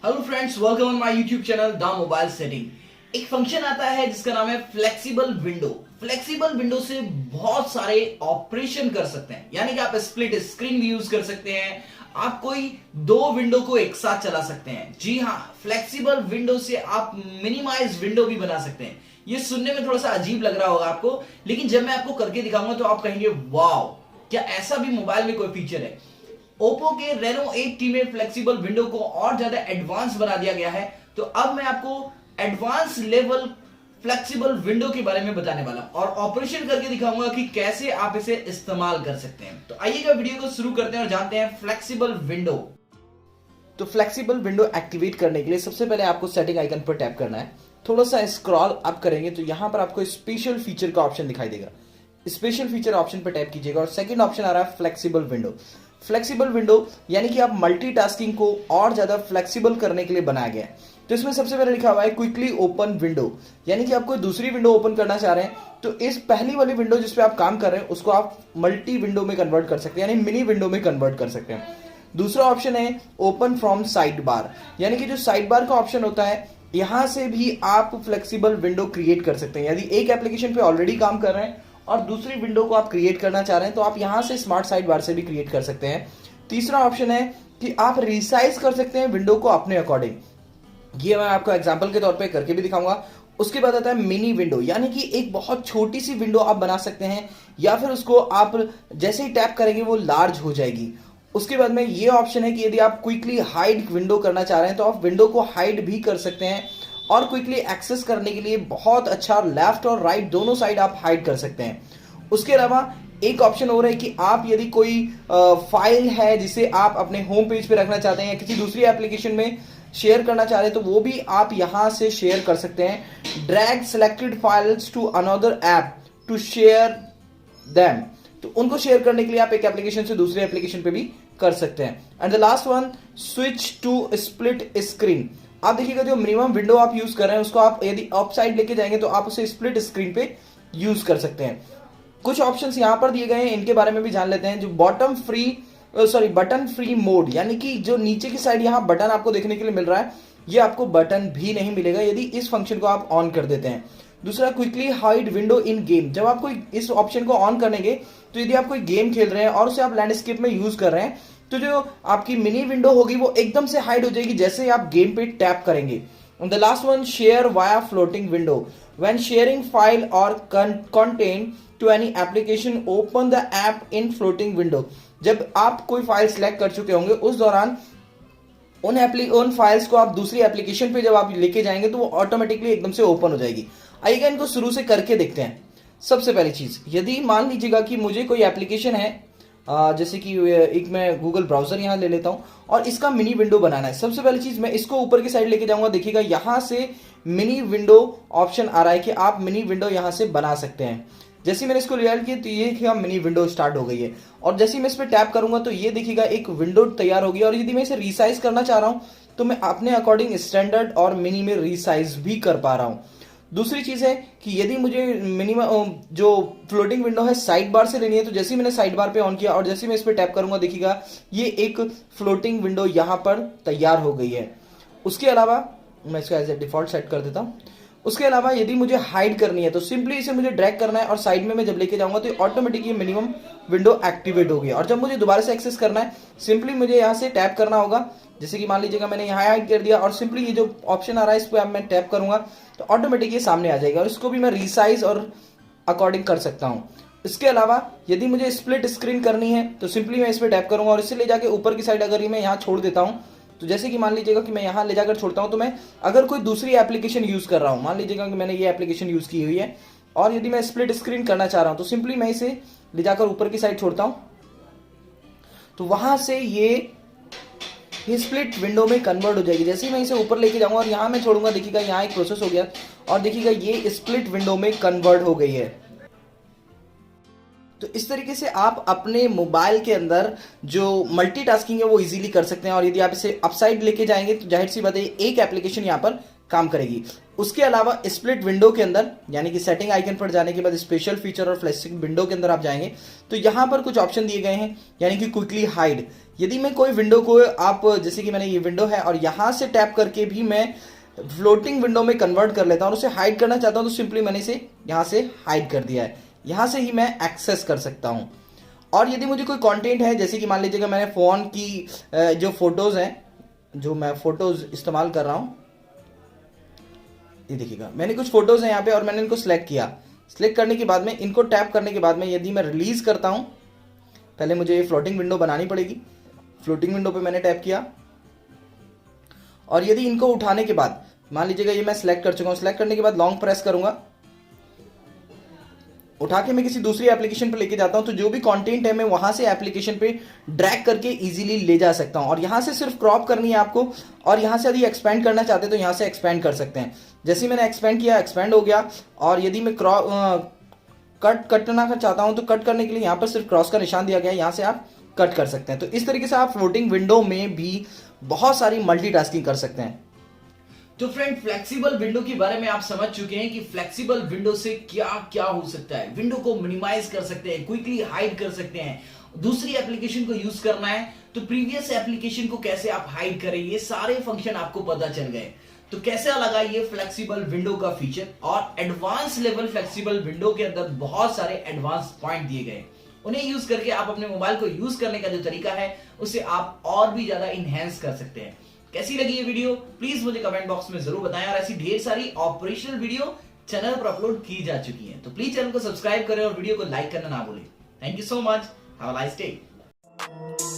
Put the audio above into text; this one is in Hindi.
Hello friends, welcome on my YouTube channel the mobile setting. एक फंक्शन आता है जिसका नाम है फ्लेक्सिबल विंडो। फ्लेक्सिबल विंडो से बहुत सारे ऑपरेशन कर सकते हैं, यानी कि आप स्प्लिट स्क्रीन भी यूज कर सकते हैं। आप कोई दो विंडो को एक साथ चला सकते हैं। जी हाँ, फ्लेक्सिबल विंडो से आप मिनिमाइज विंडो भी बना सकते हैं। ये सुनने में थोड़ा सा अजीब लग रहा होगा आपको, लेकिन जब मैं आपको करके दिखाऊंगा तो आप कहेंगे वाओ, क्या ऐसा भी मोबाइल में कोई फीचर है। ओप्पो के रेनो 8T में फ्लेक्सिबल विंडो को और ज्यादा एडवांस बना दिया गया है। तो अब मैं आपको एडवांस लेवल फ्लेक्सिबल विंडो के बारे में बताने वाला हूं और ऑपरेशन करके दिखाऊंगा कि कैसे आप इसे इस्तेमाल कर सकते हैं। तो आइएगा वीडियो को शुरू करते हैं और जानते हैं फ्लेक्सिबल विंडो। तो फ्लेक्सिबल विंडो एक्टिवेट करने के लिए सबसे पहले आपको सेटिंग आइकन पर टैप करना है। थोड़ा सा स्क्रॉल अप करेंगे तो यहां पर आपको स्पेशल फीचर का ऑप्शन दिखाई देगा। स्पेशल फीचर ऑप्शन पर टैप कीजिएगा और सेकंड ऑप्शन आ रहा है फ्लेक्सिबल विंडो। फ्लेक्सिबल विंडो यानी कि आप मल्टीटास्किंग को और ज्यादा फ्लेक्सिबल करने के लिए बनाया गया है। तो इसमें सबसे पहले लिखा हुआ है क्विकली ओपन विंडो, यानी कि आप कोई दूसरी विंडो ओपन करना चाह रहे हैं तो इस पहली वाली विंडो जिस पे आप काम कर रहे हैं उसको आप मल्टी विंडो में कन्वर्ट कर सकते हैं, यानी मिनी विंडो में कन्वर्ट कर सकते हैं। दूसरा ऑप्शन है ओपन फ्रॉम साइड बार, यानी कि जो साइड बार का ऑप्शन होता है यहां से भी आप फ्लेक्सिबल विंडो क्रिएट कर सकते हैं। यदि एक एप्लीकेशन पे ऑलरेडी काम कर रहे हैं और दूसरी विंडो को आप क्रिएट करना चाह रहे हैं तो आप यहां से स्मार्ट साइड बार से भी क्रिएट कर सकते हैं। तीसरा ऑप्शन है कि आप रिसाइज कर सकते हैं विंडो को अपने अकॉर्डिंग। ये मैं आपको एग्जांपल के तौर पे करके भी दिखाऊंगा। उसके बाद आता है मिनी विंडो, यानी कि एक बहुत छोटी सी विंडो आप बना सकते हैं या फिर उसको आप जैसे ही टैप करेंगे वो लार्ज हो जाएगी। उसके बाद में ये ऑप्शन है कि यदि आप क्विकली हाइड विंडो करना चाह रहे हैं तो आप विंडो को हाइड भी कर सकते हैं और क्विकली एक्सेस करने के लिए बहुत अच्छा लेफ्ट और राइट दोनों साइड आप हाइड कर सकते हैं। उसके अलावा एक ऑप्शन और है कि आप यदि कोई फाइल है जिसे आप अपने होम पेज पे रखना चाहते हैं या किसी दूसरी एप्लीकेशन में शेयर करना चाह रहे हैं तो वो भी आप यहां से शेयर कर सकते हैं। Drag selected files to another app to share them, तो उनको शेयर करने के लिए आप एक एप्लीकेशन से दूसरे एप्लीकेशन पे भी कर सकते हैं। And the last one, switch to split screen. आप देखिएगा जो मिनिमम विंडो आप यूज कर रहे हैं उसको आप यदि अप साइड लेके जाएंगे तो आप उसे स्प्लिट स्क्रीन पे यूज कर सकते हैं। कुछ ऑप्शंस यहां पर दिए गए हैं, इनके बारे में भी जान लेते हैं। जो बटन फ्री मोड, यानी कि जो नीचे की साइड यहां बटन आपको देखने के लिए मिल रहा है ये आपको बटन भी नहीं मिलेगा यदि इस फंक्शन को आप ऑन कर देते हैं। दूसरा, quickly hide window in game. जब आप कोई इस ऑप्शन को ऑन करेंगे तो यदि आप कोई गेम खेल रहे हैं और उसे आप लैंडस्केप में यूज कर रहे हैं तो जो आपकी मिनी विंडो होगी वो एकदम से हाइड हो जाएगी जैसे आप गेम पे टैप करेंगे। The last one, share via floating window. When sharing file और content to any application open the app in floating window. जब आप कोई फाइल सिलेक्ट कर चुके होंगे उस दौरान उन फाइल्स को आप दूसरी एप्लीकेशन पे जब आप लेके जाएंगे तो वो ऑटोमेटिकली एकदम से ओपन हो जाएगी। आइएगा इनको शुरू से करके देखते हैं। सबसे पहली चीज, यदि मान लीजिएगा कि मुझे कोई एप्लीकेशन है जैसे कि एक मैं गूगल ब्राउजर यहां ले लेता हूं और इसका मिनी विंडो बनाना है। सबसे पहली चीज मैं इसको ऊपर की साइड लेके जाऊंगा। देखिएगा यहां से मिनी विंडो ऑप्शन आ रहा है कि आप मिनी विंडो यहां से बना सकते हैं। जैसे मैंने इसको लिया किया तो ये मिनी विंडो स्टार्ट हो गई है और जैसे मैं इस पर टैप करूंगा तो ये देखिएगा एक विंडो तैयार होगी। और यदि मैं इसे रीसाइज करना चाह रहा हूं तो मैं अपने अकॉर्डिंग स्टैंडर्ड और मिनी में रीसाइज भी कर पा रहा हूं। दूसरी चीज है कि यदि मुझे मिनिमम जो फ्लोटिंग विंडो है साइड बार से लेनी है तो जैसे ही मैंने साइड बार पे ऑन किया और जैसे मैं इस पे टैप करूंगा देखिएगा ये एक फ्लोटिंग विंडो यहां पर तैयार हो गई है। उसके अलावा मैं इसको एज ए डिफॉल्ट सेट कर देता हूं। उसके अलावा यदि मुझे हाइड करनी है तो सिंपली इसे मुझे ड्रैग करना है और साइड में मैं जब लेके जाऊंगा तो ऑटोमेटिक ये मिनिमम विंडो एक्टिवेट हो गया। और जब मुझे दोबारा से एक्सेस करना है सिंपली मुझे यहां से टैप करना होगा। जैसे कि मान लीजिएगा मैंने यहाँ हाइड कर दिया और सिंपली ये जो ऑप्शन आ रहा है इस पर मैं टैप करूंगा तो ऑटोमेटिक ये सामने आ जाएगा और इसको भी मैं रीसाइज और अकॉर्डिंग कर सकता हूं। इसके अलावा यदि मुझे स्प्लिट स्क्रीन करनी है तो सिंपली मैं इस पर टैप करूंगा और इसे ले जाके ऊपर की साइड अगर मैं यहाँ छोड़ देता हूं तो जैसे कि मान लीजिएगा कि मैं यहां ले जाकर छोड़ता हूं तो मैं अगर कोई दूसरी एप्लीकेशन यूज कर रहा हूं, मान लीजिएगा कि मैंने ये एप्लीकेशन यूज की हुई है और यदि मैं स्प्लिट स्क्रीन करना चाह रहा हूं तो सिंपली मैं इसे ले जाकर ऊपर की साइड छोड़ता हूं तो वहां से ये स्प्लिट विंडो में कन्वर्ट हो जाएगी। जैसे ही मैं इसे ऊपर लेके जाऊंगा और यहां मैं छोड़ूंगा देखिएगा यहां एक प्रोसेस हो गया और देखिएगा ये स्प्लिट विंडो में कन्वर्ट हो गई है। तो इस तरीके से आप अपने मोबाइल के अंदर जो मल्टीटास्किंग है वो इजीली कर सकते हैं और यदि आप इसे अपसाइड लेके जाएंगे तो जाहिर सी बात है एक एप्लीकेशन यहां पर काम करेगी। उसके अलावा स्प्लिट विंडो के अंदर यानी कि सेटिंग आइकन पर जाने के बाद स्पेशल फीचर और फ्लैशिंग विंडो के अंदर आप जाएंगे तो यहां पर कुछ ऑप्शन दिए गए हैं, यानी कि क्विकली हाइड। यदि मैं कोई विंडो को आप जैसे कि मैंने ये विंडो है और यहां से टैप करके भी मैं फ्लोटिंग विंडो में कन्वर्ट कर लेता हूं और उसे हाइड करना चाहता हूं तो सिंपली मैंने इसे यहां से हाइड कर दिया है। यहां से ही मैं एक्सेस कर सकता हूं। और यदि मुझे कोई कंटेंट है, जैसे कि मान लीजिएगा मैंने फोन की जो फोटोज हैं, जो मैं फोटोज इस्तेमाल कर रहा हूं, ये देखिएगा मैंने कुछ फोटोज हैं यहाँ पे और मैंने इनको सिलेक्ट किया। सिलेक्ट करने के बाद में इनको टैप करने के बाद में यदि मैं रिलीज करता हूं, पहले मुझे ये फ्लोटिंग विंडो बनानी पड़ेगी। फ्लोटिंग विंडो पे मैंने टैप किया और यदि इनको उठाने के बाद मान लीजिएगा ये मैं सिलेक्ट कर चुका हूं, सिलेक्ट करने के बाद लॉन्ग प्रेस करूंगा, उठा के मैं किसी दूसरी एप्लीकेशन पे लेके जाता हूं तो जो भी कंटेंट है मैं वहां से एप्लीकेशन पे ड्रैग करके इजीली ले जा सकता हूं। और यहां से सिर्फ क्रॉप करनी है आपको, और यहां से यदि एक्सपेंड करना चाहते हैं तो यहां से एक्सपेंड कर सकते हैं। जैसे मैंने एक्सपेंड किया, एक्सपेंड हो गया। और यदि मैं कट करना चाहता हूं तो कट करने के लिए यहां पर सिर्फ क्रॉस का निशान दिया गया है, यहां से आप कट कर सकते हैं। तो इस तरीके से आप फ्लोटिंग विंडो में भी बहुत सारी मल्टीटास्किंग कर सकते हैं। तो फ्रेंड, फ्लेक्सिबल विंडो के बारे में आप समझ चुके हैं कि फ्लेक्सिबल विंडो से क्या क्या हो सकता है। विंडो को मिनिमाइज कर सकते हैं, क्विकली हाइड कर सकते हैं, दूसरी एप्लीकेशन को यूज करना है तो प्रीवियस एप्लीकेशन को कैसे आप हाइड करें, ये सारे फंक्शन आपको पता चल गए। तो कैसा लगा ये फ्लेक्सिबल विंडो का फीचर? और एडवांस लेवल फ्लेक्सिबल विंडो के अंदर बहुत सारे एडवांस पॉइंट दिए गए, उन्हें यूज करके आप अपने मोबाइल को यूज करने का जो तरीका है उसे आप और भी ज्यादा इनहेंस कर सकते हैं। कैसी लगी ये वीडियो प्लीज मुझे कमेंट बॉक्स में जरूर बताएं। और ऐसी ढेर सारी ऑपरेशनल वीडियो चैनल पर अपलोड की जा चुकी हैं, तो प्लीज चैनल को सब्सक्राइब करें और वीडियो को लाइक करना ना भूलें। Thank you so much, have a nice day.